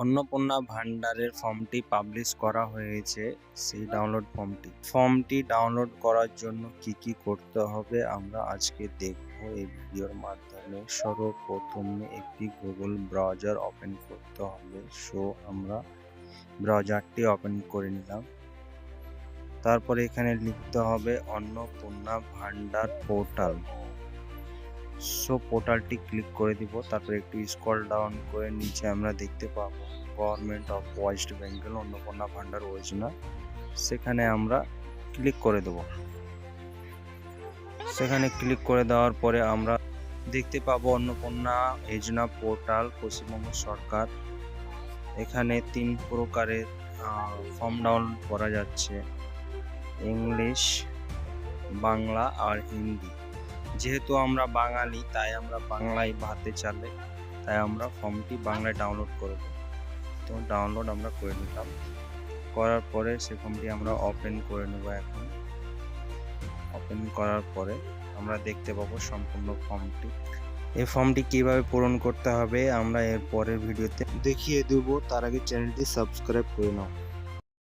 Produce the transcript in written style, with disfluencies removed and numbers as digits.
অন্নপূর্ণা ভান্ডারের ফর্মটি পাবলিশ করা হয়েছে, সেই ডাউনলোড ফর্মটি ডাউনলোড করার জন্য কি করতে হবে আমরা আজকে দেখব এই ভিডিওর মাধ্যমে। সর্বপ্রথমে একটি গুগল ব্রাউজার ওপেন করতে হবে। সো আমরা ব্রাউজারটি ওপেন করে নিলাম। তারপরে এখানে লিখতে হবে অন্নপূর্ণা ভান্ডার পোর্টাল। সো পোর্টালটি ক্লিক করে দিব। তারপরে একটু স্ক্রল ডাউন করে নিচে আমরা দেখতে পাবো গভর্নমেন্ট অফ ওয়েস্ট বেঙ্গল অন্নপূর্ণা ভান্ডার যোজনা। সেখানে আমরা ক্লিক করে দেব। সেখানে ক্লিক করে দেওয়ার পরে আমরা দেখতে পাবো অন্নপূর্ণা যোজনা পোর্টাল পশ্চিমবঙ্গ সরকার। এখানে 3 প্রকারের ফর্ম ডাউনলোড করা যাচ্ছে, ইংলিশ, বাংলা আর হিন্দি। যেহেতু আমরা বাঙালি তাই আমরা বাংলায় ভাতে চালে, তাই আমরা ফর্মটি বাংলায় ডাউনলোড করব। তো ডাউনলোড আমরা করে নিলাম। করার পরে সেই ফর্মটি আমরা ওপেন করে নেব। এখন ওপেন করার পরে আমরা দেখতে পাবো সম্পূর্ণ ফর্মটি। এই ফর্মটি কিভাবে পূরণ করতে হবে আমরা এর পরের ভিডিওতে দেখিয়ে দেব। তার আগে চ্যানেলটি সাবস্ক্রাইব করে নাও।